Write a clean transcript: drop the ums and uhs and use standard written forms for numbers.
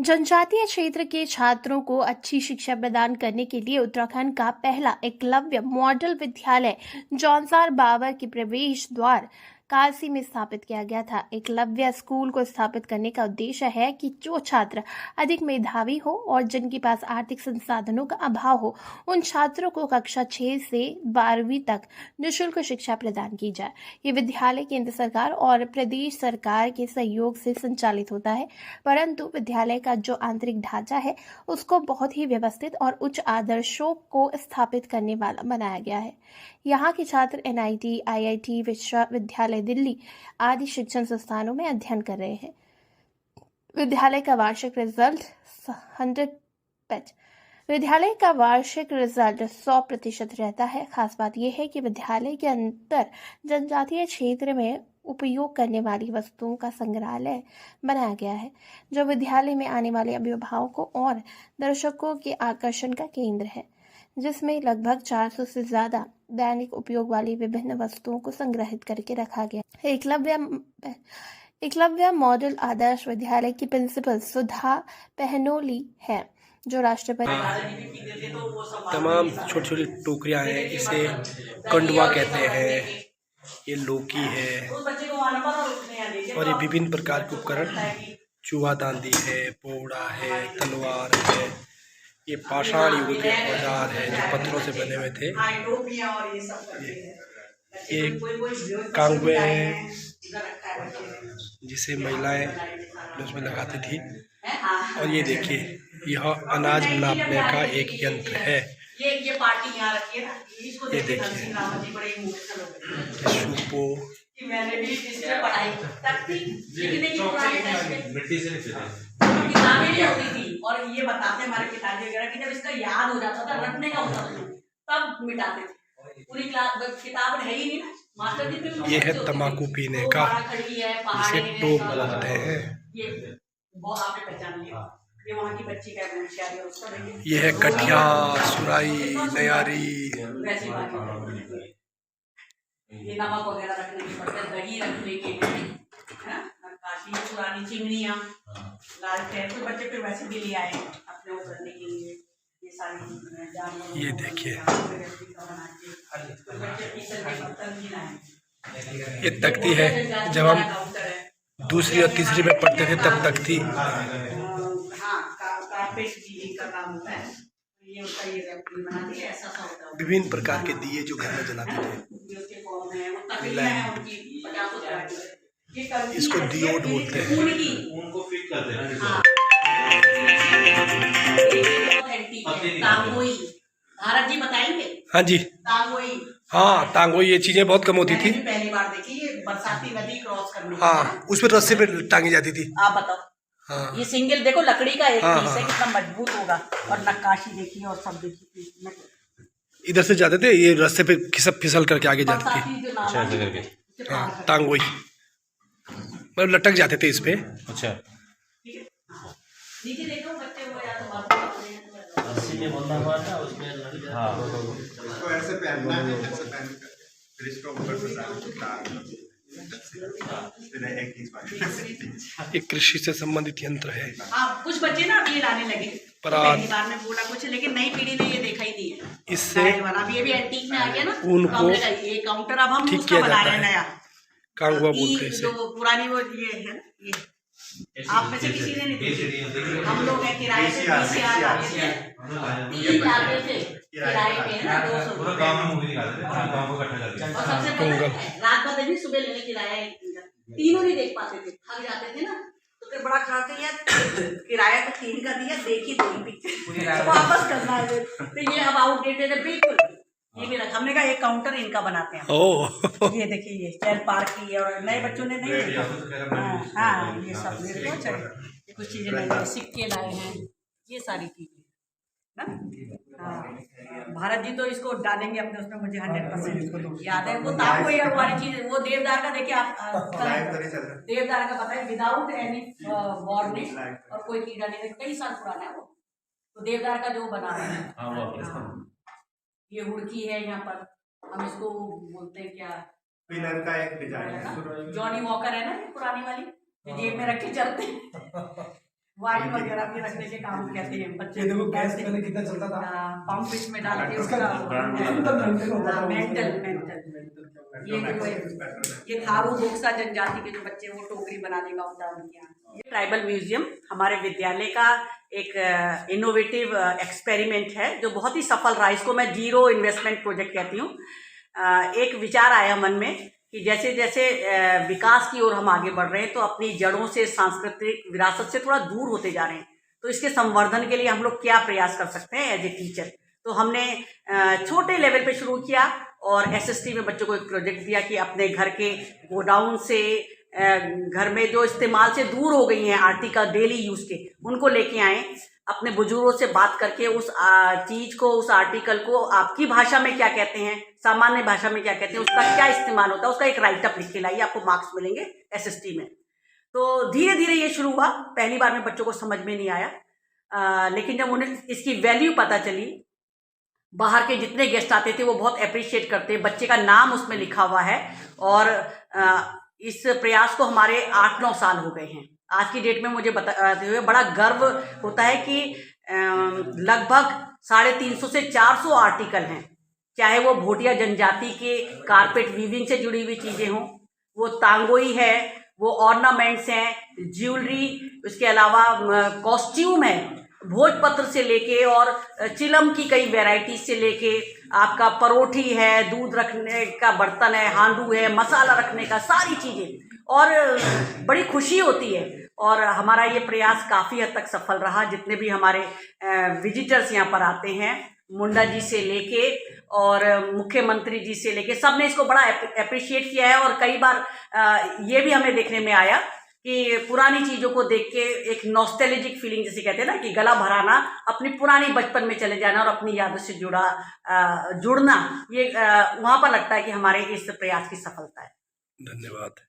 जनजातीय क्षेत्र के छात्रों को अच्छी शिक्षा प्रदान करने के लिए उत्तराखंड का पहला एकलव्य मॉडल विद्यालय जौनसार बावर के प्रवेश द्वार कालसी में स्थापित किया गया था। एकलव्य स्कूल को स्थापित करने का उद्देश्य है कि जो छात्र अधिक मेधावी हो और जिनके पास आर्थिक संसाधनों का अभाव हो, उन छात्रों को कक्षा 6 से 12वीं तक निःशुल्क शिक्षा प्रदान की जाए। ये विद्यालय केंद्र सरकार और प्रदेश सरकार के सहयोग से संचालित होता है, परंतु विद्यालय का जो आंतरिक ढांचा है उसको बहुत ही व्यवस्थित और उच्च आदर्शों को स्थापित करने वाला बनाया गया है। यहाँ के छात्र NIT, IIT, विश्वविद्यालय दिल्ली आदि शिक्षण संस्थानों में अध्ययन कर रहे हैं। विद्यालय का वार्षिक रिजल्ट 100% रहता है। खास बात यह है कि विद्यालय के अंदर जनजातीय क्षेत्र में उपयोग करने वाली वस्तुओं का संग्रहालय बनाया गया है, जो विद्यालय में आने वाले अभिभावकों और दर्शकों के आकर्षण का केंद्र है, जिसमें लगभग 400 से ज्यादा दैनिक उपयोग वाली विभिन्न वस्तुओं को संग्रहित करके रखा गया। एकलव्य मॉडल आदर्श विद्यालय की प्रिंसिपल सुधा पहनोली है, जो राष्ट्रपति तमाम छोटी छोटी टोकरियां हैं, इसे कंडवा कहते हैं, ये लौकी है और ये विभिन्न प्रकार के उपकरण, चूहा दांदी है, पोड़ा है, तलवार है, ये पाषाण युग के औजार है जो पत्थरों से बने हुए थे। ये कांगवे है जिसे महिलाएं उसमें लगाती थी। और ये देखिए, यह अनाज नापने का एक यंत्र है। ये पार्टी यहाँ रखी है ना, ये देखिए, सूपो मैंने भी इसमें पढ़ाई मिट्टी से किताबें नहीं होती थी, और ये बताते हमारे पिताजी वगैरह कि जब इसका याद हो जाता था, रटने का होता था, तब मिटाते थे। पूरी क्लास किताब है ही नहीं ना, मास्टर जी। ये है तंबाकू पीने का, इसे टोप बोलते हैं। ये बहुत आपने पहचान लिया, ये वहाँ की बच्ची का होशियारी है उसका। ये है कठिया, सुराई, नयारी, ये नमक वगैरह रखने के पड़ते, दही रखने के लिए, काशी पुरानी चिमनियाँ, लाल थे तो बच्चे फिर वैसे भी ले आए अपने वो करने के लिए। ये सारी ये देखिए, ये तख्ती है, जब हम दूसरी और तीसरी में पढ़ते थे तब तख्ती। विभिन्न प्रकार के दिए जो घर में जलाते थे, इसको दियोट बोलते हैं। उनको फिट करते हैं। भारत जी बताएंगे। हाँ जी, तांगोई। हाँ, तांगोई, ये चीजें बहुत कम होती थी। पहली बार देखी, ये बरसाती नदी क्रॉस करने। हाँ, उसमें रस्से पे टांगी जाती थी। आप बताओ। हाँ। ये सिंगल देखो, लकड़ी का एक पीस है, कितना मजबूत होगा। और नक्काशी देखिए और सब देखिए। इधर से जाते थे, ये रास्ते पे फिसल करके आगे जाती थी। हाँ, तांगोई मतलब लटक जाते थे इस पे। अच्छा, ये कृषि से संबंधित यंत्र है। कुछ बच्चे ना अभी लाने लगे, पहली बार में बोला कुछ, लेकिन नई पीढ़ी ने ये देखा ही नहीं है। इससे ये भी एंटीक में आ गया ना, उनको ये काउंटर अब हम ठीक किया जाता है। नया कांगवा बोलते हैं इसे। जो पुरानी वो ये है ना, ये आप में से किसी ने नहीं देखी। हम लोग किराए से जाते थे, किराए पे ना 200 पूरा गांव में मूवी दिखाते थे, गांव को इकट्ठा करके। और सबसे पहले रात भर दिन सुबह लेने किराया, तीनों नहीं देख पाते थे, थक जाते थे ना, तो फिर बड़ा खड़ा कर यार किराया तो 3 का दिया, देखी 2 पिक्चर तो वापस करना है। तो ये अब आउटडेटेड है बिल्कुल। ये भी रखा, हमने कहा एक काउंटर इनका बनाते हैं। ओह, ये देखिए, ये चैल पार्क की, और नए बच्चों ने नहीं देखा। हाँ, ये सब मेरे को चाहिए, कुछ चीजें नई सिक्के लाए हैं, ये सारी चीजें ना। हाँ, भारत जी तो इसको डालेंगे अपने उसमें, मुझे 100% याद है। वो तांगोई वाली चीज, वो देवदार का देखिए आप, देवदार का बताइए, विदाउट एनी वार्निश और कोई कीड़ा नहीं, कई साल पुराना है वो। तो देवदार का जो बना है, ये हुड़की है यहाँ पर, हम इसको बोलते हैं क्या, पिलर का एक डिजाइन है, जॉनी वॉकर है ना, पुरानी वाली, जेब में रख के चलते हैं। वाइन वगैरह भी रखने के काम कहते हैं बच्चे। देखो गैस पहले कितना चलता था, पंप इसमें डाल के उसका ये थारू बोक्सा जनजाति के जो बच्चे वो टोकरी बनाने का होता है उनके यहाँ। ये ट्राइबल म्यूजियम हमारे विद्यालय का एक इनोवेटिव एक्सपेरिमेंट है जो बहुत ही सफल रहा। इसको मैं जीरो इन्वेस्टमेंट प्रोजेक्ट कहती हूँ। एक विचार आया मन में कि जैसे जैसे विकास की ओर हम आगे बढ़ रहे हैं तो अपनी जड़ों से, सांस्कृतिक विरासत से थोड़ा दूर होते जा रहे हैं, तो इसके संवर्धन के लिए हम लोग क्या प्रयास कर सकते हैं एज ए टीचर। तो हमने छोटे लेवल पे शुरू किया और एसएसटी में बच्चों को एक प्रोजेक्ट दिया कि अपने घर के गोडाउन से, घर में जो इस्तेमाल से दूर हो गई हैं आर्टिकल डेली यूज के, उनको लेके आएँ, अपने बुजुर्गों से बात करके उस चीज़ को, उस आर्टिकल को आपकी भाषा में क्या कहते हैं, सामान्य भाषा में क्या कहते हैं, उसका क्या इस्तेमाल होता है, उसका एक राइटअप लिख के लाइए, आपको मार्क्स मिलेंगे एसएसटी में। तो धीरे धीरे ये शुरू हुआ। पहली बार में बच्चों को समझ में नहीं आया, लेकिन जब उन्हें इसकी वैल्यू पता चली, बाहर के जितने गेस्ट आते थे वो बहुत अप्रिशिएट करते, बच्चे का नाम उसमें लिखा हुआ है। और इस प्रयास को हमारे 8-9 साल हो गए हैं। आज की डेट में मुझे बताते हुए बड़ा गर्व होता है कि लगभग 350 से 400 आर्टिकल हैं, चाहे वो भोटिया जनजाति के कारपेट वीविंग से जुड़ी हुई चीज़ें हों, वो तांगोई है, वो ऑर्नामेंट्स हैं, ज्वेलरी, उसके अलावा कॉस्ट्यूम है, भोजपत्र से लेके और चिलम की कई वैरायटीज से लेके आपका परोठी है, दूध रखने का बर्तन है, हांडू है, मसाला रखने का, सारी चीज़ें, और बड़ी खुशी होती है। और हमारा ये प्रयास काफ़ी हद तक सफल रहा। जितने भी हमारे विजिटर्स यहाँ पर आते हैं, मुंडा जी से लेके और मुख्यमंत्री जी से लेके, सब ने इसको बड़ा अप्रिशिएट किया है। और कई बार ये भी हमें देखने में आया कि पुरानी चीज़ों को देख के एक नॉस्टैल्जिक फीलिंग जिसे कहते हैं ना, कि गला भराना, अपनी पुरानी बचपन में चले जाना और अपनी यादों से जुड़ना, ये वहाँ पर लगता है कि हमारे इस प्रयास की सफलता है। धन्यवाद।